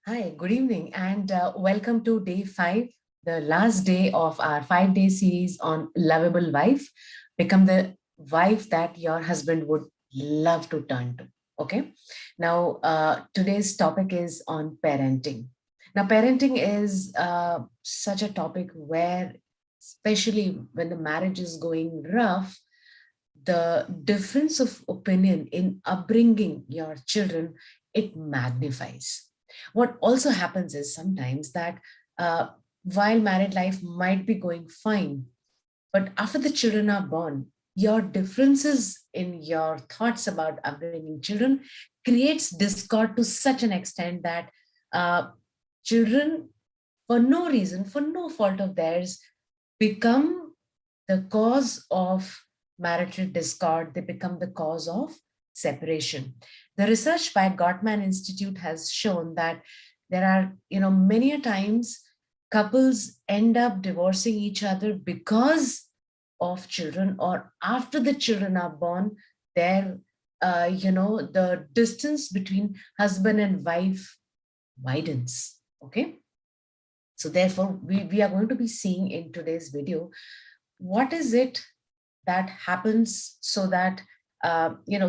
Hi, good evening, and welcome to day 5, the last day of our 5-day series on Lovable Wife. Become the wife that your husband would love to turn to. Okay. Now, today's topic is on parenting. Now, parenting is such a topic where, especially when the marriage is going rough, the difference of opinion in upbringing your children, it magnifies. What also happens is sometimes that uh, while married life might be going fine, but after the children are born, your differences in your thoughts about upbringing children creates discord to such an extent that uh, children, for no reason, for no fault of theirs, become the cause of marital discord. They become the cause of separation. The research by Gottman Institute has shown that there are, many a times couples end up divorcing each other because of children, or after the children are born, there, the distance between husband and wife widens. Okay. So therefore, we are going to be seeing in today's video, what is it that happens so that,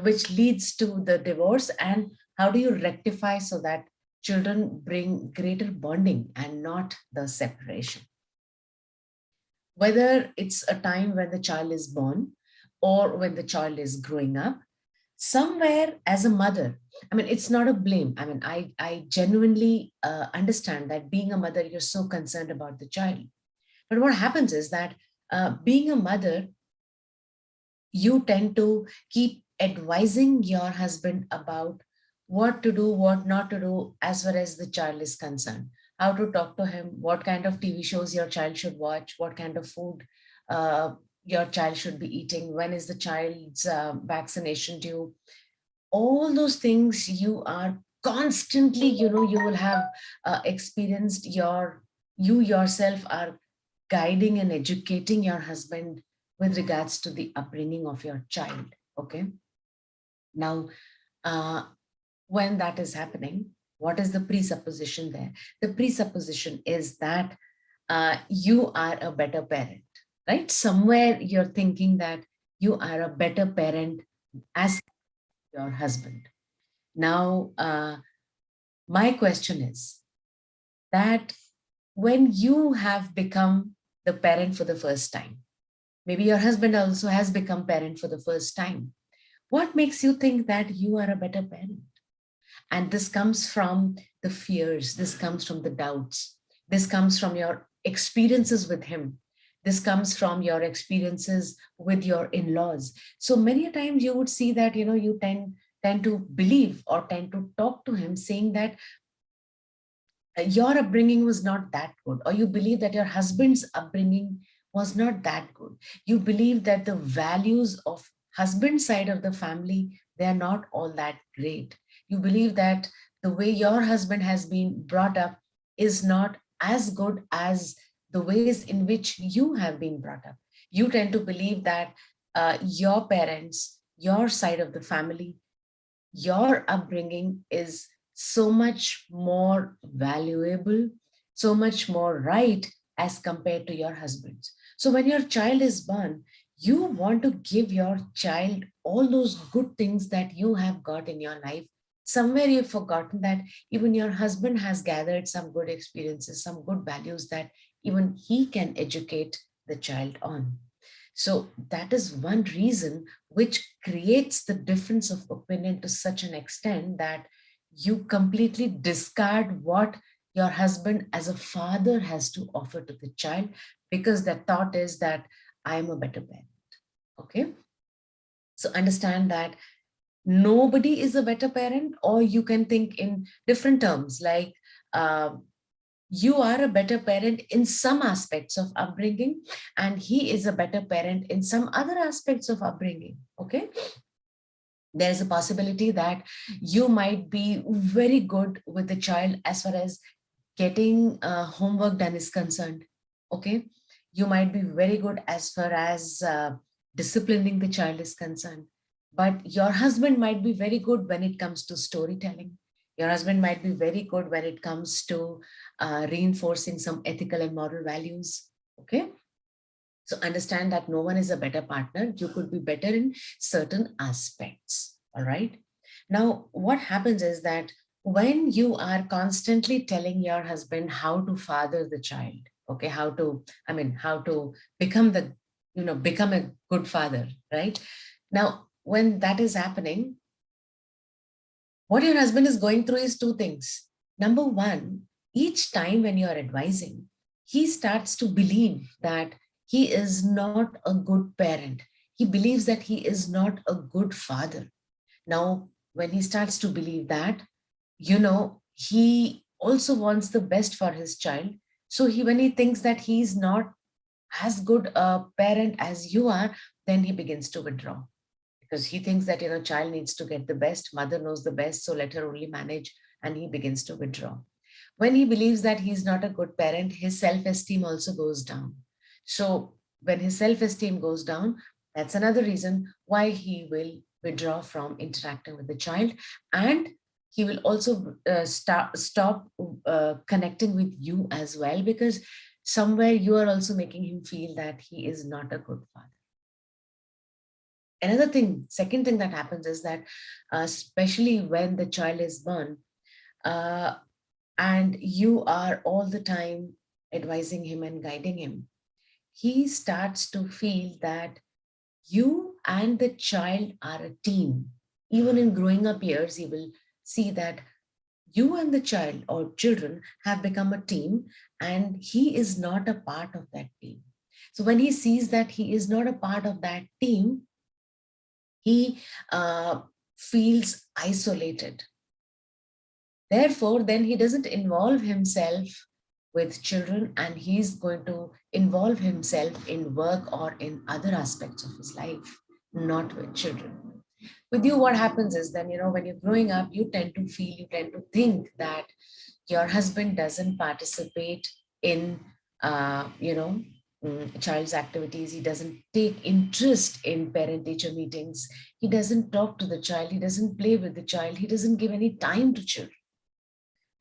which leads to the divorce, and how do you rectify so that children bring greater bonding and not the separation? Whether it's a time when the child is born or when the child is growing up, somewhere as a mother, I mean, it's not a blame. I mean, I genuinely understand that being a mother, you're so concerned about the child. But what happens is that being a mother, you tend to keep advising your husband about what to do, what not to do, as far as the child is concerned, how to talk to him, what kind of TV shows your child should watch, what kind of food your child should be eating, when is the child's vaccination due. All those things you are constantly, you will have experienced. You yourself are guiding and educating your husband with regards to the upbringing of your child. Okay. Now, uh, when that is happening, what is the presupposition there? The presupposition is that you are a better parent, right? Somewhere you're thinking that you are a better parent as your husband. Now, my question is that when you have become the parent for the first time, maybe your husband also has become parent for the first time, what makes you think that you are a better parent? And this comes from the fears, this comes from the doubts, this comes from your experiences with him, this comes from your experiences with your in-laws. So many times you would see that, you tend to believe or tend to talk to him saying that your upbringing was not that good, or you believe that your husband's upbringing was not that good. You believe that the values of husband side of the family, they are not all that great. You believe that the way your husband has been brought up is not as good as the ways in which you have been brought up. You tend to believe that your parents, your side of the family, your upbringing is so much more valuable, so much more right as compared to your husband's. So when your child is born, you want to give your child all those good things that you have got in your life. Somewhere you've forgotten that even your husband has gathered some good experiences, some good values that even he can educate the child on. So that is one reason which creates the difference of opinion to such an extent that you completely discard what your husband as a father has to offer to the child, because the thought is that I am a better parent. Okay. So understand that nobody is a better parent, or you can think in different terms like, um, you are a better parent in some aspects of upbringing, and he is a better parent in some other aspects of upbringing. Okay. There's a possibility that you might be very good with the child as far as getting homework done is concerned. Okay. You might be very good as far as disciplining the child is concerned, but your husband might be very good when it comes to storytelling. Your husband might be very good when it comes to reinforcing some ethical and moral values. Okay. So understand that no one is a better partner. You could be better in certain aspects. All right. Now, what happens is that when you are constantly telling your husband how to father the child, okay, how to become become a good father, right? Now, when that is happening, what your husband is going through is two things. Number one, each time when you are advising, he starts to believe that he is not a good parent. He believes that he is not a good father. Now, when he starts to believe that, he also wants the best for his child. So when he thinks that he's not as good a parent as you are, then he begins to withdraw because he thinks that child needs to get the best, mother knows the best, so let her only manage, and he begins to withdraw. When he believes that he's not a good parent, his self-esteem also goes down. So when his self-esteem goes down, that's another reason why he will withdraw from interacting with the child, and he will also stop connecting with you as well, because somewhere you are also making him feel that he is not a good father. Another thing, second thing that happens is that, especially when the child is born, uh, and you are all the time advising him and guiding him, he starts to feel that you and the child are a team. Even in growing up years, he will see that you and the child or children have become a team, and he is not a part of that team. So when he sees that he is not a part of that team, he feels isolated. Therefore, then he doesn't involve himself with children, and he's going to involve himself in work or in other aspects of his life, not with children. With you, what happens is then, when you're growing up, you tend to think that your husband doesn't participate in, child's activities. He doesn't take interest in parent teacher meetings. He doesn't talk to the child. He doesn't play with the child. He doesn't give any time to children.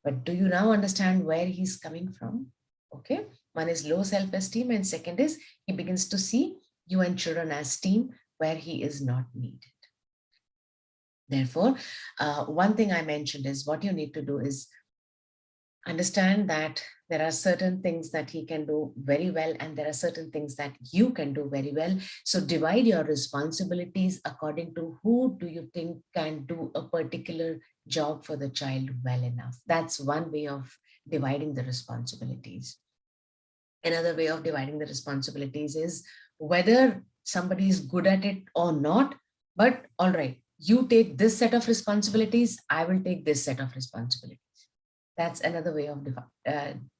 But do you now understand where he's coming from? Okay. One is low self-esteem, and second is he begins to see you and children as team where he is not needed. Therefore, one thing I mentioned is what you need to do is understand that there are certain things that he can do very well, and there are certain things that you can do very well. So divide your responsibilities according to who do you think can do a particular job for the child well enough. That's one way of dividing the responsibilities. Another way of dividing the responsibilities is whether somebody is good at it or not. But all right, you take this set of responsibilities, I will take this set of responsibilities. That's another way of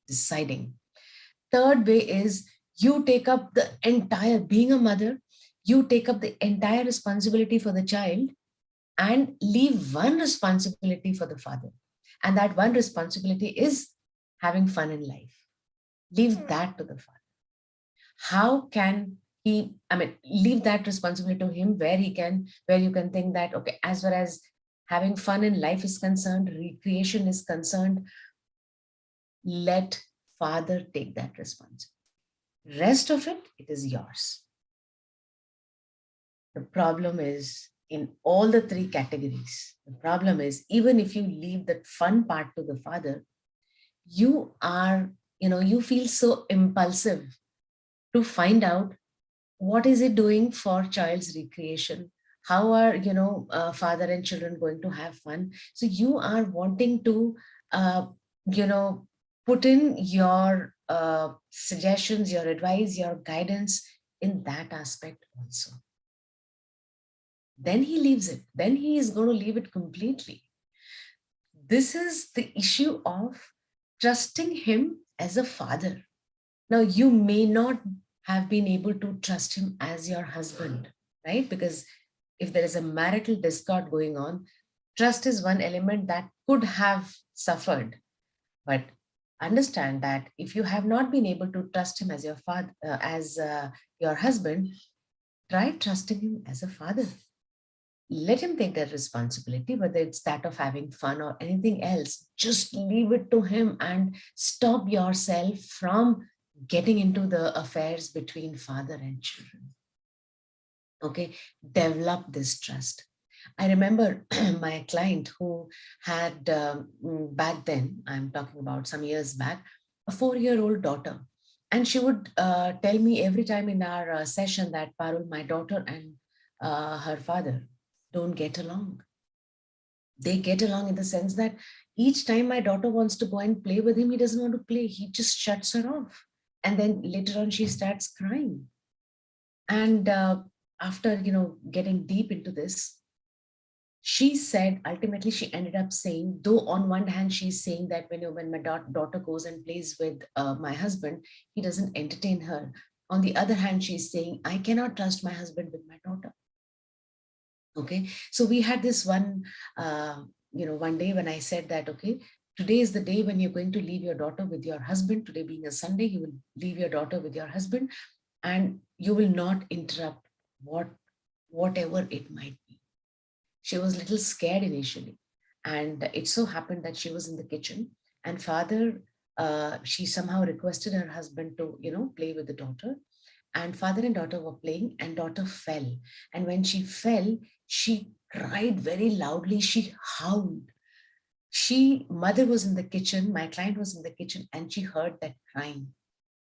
deciding. Third way is you take up the entire, being a mother, you take up the entire responsibility for the child and leave one responsibility for the father. And that one responsibility is having fun in life. Leave that to the father. How can he, leave that responsibility to him, where you can think that, okay, as far as having fun in life is concerned, recreation is concerned, let father take that responsibility. Rest of it, it is yours. The problem is in all the three categories. The problem is, even if you leave that fun part to the father, you feel so impulsive to find out what is it doing for child's recreation. How are, father and children going to have fun? So you are wanting to, you know, put in your suggestions, your advice, your guidance in that aspect also. Then he leaves it. Then he is going to leave it completely. This is the issue of trusting him as a father. Now, you may not have been able to trust him as your husband, right? Because if there is a marital discord going on, trust is one element that could have suffered. But understand that if you have not been able to trust him as your father, as your husband, try trusting him as a father. let him take that responsibility, whether it's that of having fun or anything else. Just leave it to him and stop yourself from getting into the affairs between father and children. Okay, develop this trust. I remember my client who had, back then, I'm talking about some years back, a 4-year-old daughter. And she would tell me every time in our session that, Parul, my daughter and her father don't get along. They get along in the sense that each time my daughter wants to go and play with him, he doesn't want to play. He just shuts her off. And then later on, she starts crying. And after, getting deep into this, she said, ultimately she ended up saying, though on one hand she's saying that when my daughter goes and plays with my husband, he doesn't entertain her. On the other hand, she's saying, I cannot trust my husband with my daughter. Okay, so we had this one day when I said that, okay, today is the day when you're going to leave your daughter with your husband. Today being a Sunday, you will leave your daughter with your husband, and you will not interrupt whatever it might be. She was a little scared initially, and it so happened that she was in the kitchen, and father, she somehow requested her husband to, play with the daughter, and father and daughter were playing, and daughter fell. And when she fell, she cried very loudly. She howled. Mother was in the kitchen, my client was in the kitchen, and she heard that crying.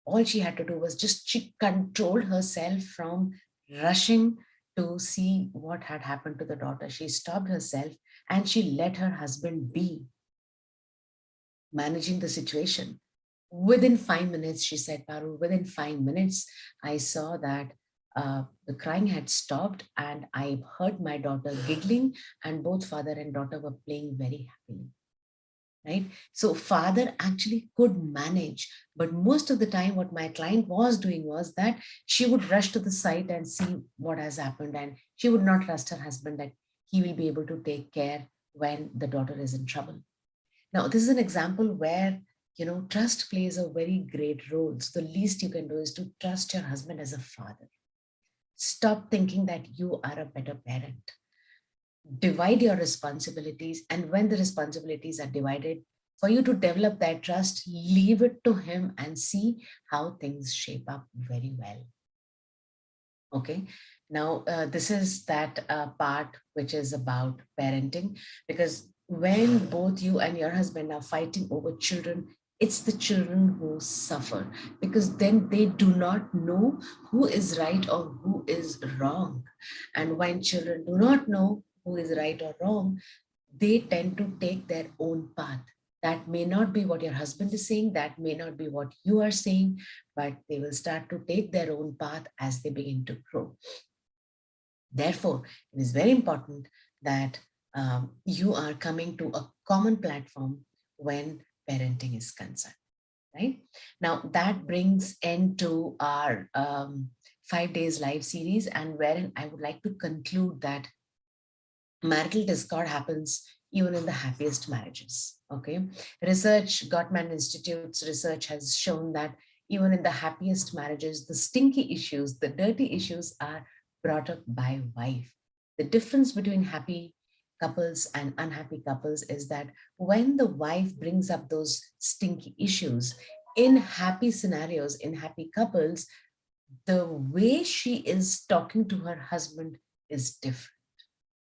All she had to do was just, she controlled herself from rushing to see what had happened to the daughter. She stopped herself and she let her husband be managing the situation. Within 5 minutes, she said, Paru, within 5 minutes, I saw that the crying had stopped, and I heard my daughter giggling, and both father and daughter were playing very happily. Right? So father actually could manage, but most of the time what my client was doing was that she would rush to the site and see what has happened, and she would not trust her husband that he will be able to take care when the daughter is in trouble. Now, this is an example where, trust plays a very great role. So the least you can do is to trust your husband as a father. Stop thinking that you are a better parent. Divide your responsibilities, and when the responsibilities are divided, for you to develop that trust, leave it to him and see how things shape up very well. Okay, now this is that part which is about parenting, because when both you and your husband are fighting over children, it's the children who suffer, because then they do not know who is right or who is wrong. And when children do not know who is right or wrong, they tend to take their own path. That may not be what your husband is saying, that may not be what you are saying, but they will start to take their own path as they begin to grow. Therefore, it is very important that you are coming to a common platform when parenting is concerned, right? Now, that brings end to our 5 days live series, and wherein I would like to conclude that marital discord happens even in the happiest marriages. Okay, research, Gottman Institute's research has shown that even in the happiest marriages, the stinky issues, the dirty issues are brought up by wife. The difference between happy couples and unhappy couples is that when the wife brings up those stinky issues, in happy scenarios, in happy couples, the way she is talking to her husband is different.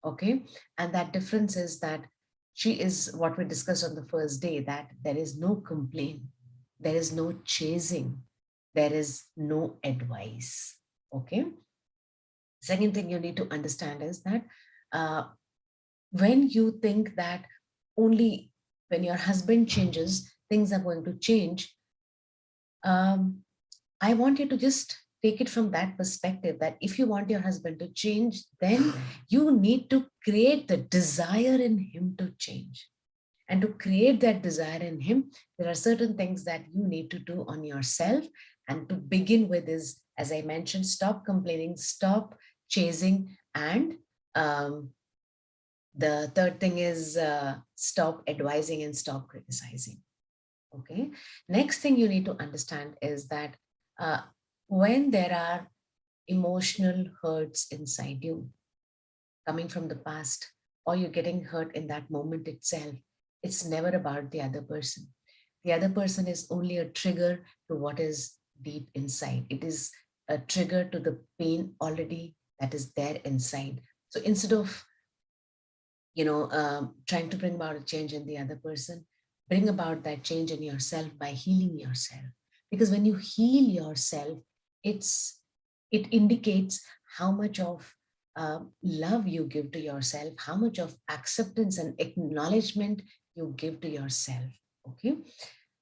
Okay, and that difference is that she is, what we discussed on the first day, that there is no complaint, there is no chasing, there is no advice. Okay, second thing you need to understand is that uh, when you think that only when your husband changes things are going to change, um, I want you to just take it from that perspective, that if you want your husband to change, then you need to create the desire in him to change. And to create that desire in him, there are certain things that you need to do on yourself. And to begin with is, as I mentioned, stop complaining, stop chasing, and the third thing is stop advising and stop criticizing. Okay. Next thing you need to understand is that uh, when there are emotional hurts inside you, coming from the past, or you're getting hurt in that moment itself, it's never about the other person. The other person is only a trigger to what is deep inside. It is a trigger to the pain already that is there inside. So instead of trying to bring about a change in the other person, bring about that change in yourself by healing yourself. Because when you heal yourself, it's it indicates how much of love you give to yourself, how much of acceptance and acknowledgement you give to yourself. Okay,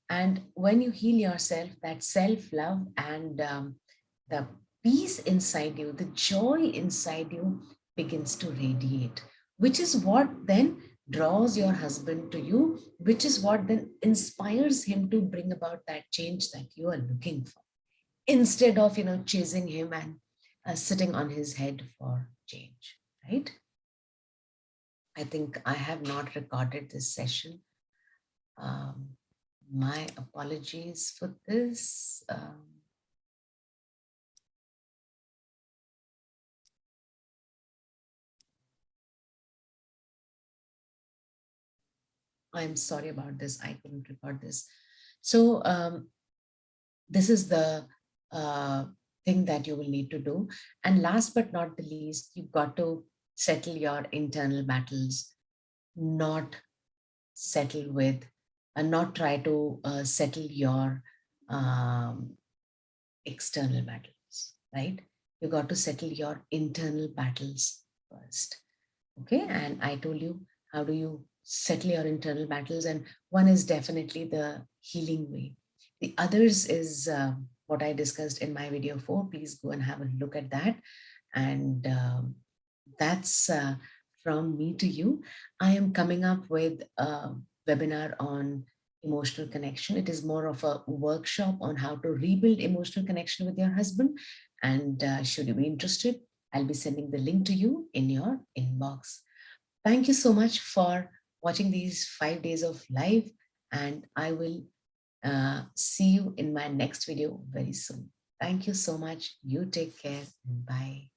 and when you heal yourself, that self love and the peace inside you, the joy inside you begins to radiate, which is what then draws your husband to you, which is what then inspires him to bring about that change that you are looking for, instead of, chasing him and sitting on his head for change, right? I think I have not recorded this session. Um, my apologies for this. I'm sorry about this. I couldn't record this. So this is the uh, thing that you will need to do. And last but not the least, you've got to settle your internal battles, not settle with, and not try to settle your um, external battles, right? You got to settle your internal battles first. Okay, and I told you how do you settle your internal battles, and one is definitely the healing way. The others is what I discussed in my video 4. Please go and have a look at that. And that's from me to you. I am coming up with a webinar on emotional connection. It is more of a workshop on how to rebuild emotional connection with your husband. And should you be interested, I'll be sending the link to you in your inbox. Thank you so much for watching these 5 days of live, and I will see you in my next video very soon. Thank you so much. You take care and bye.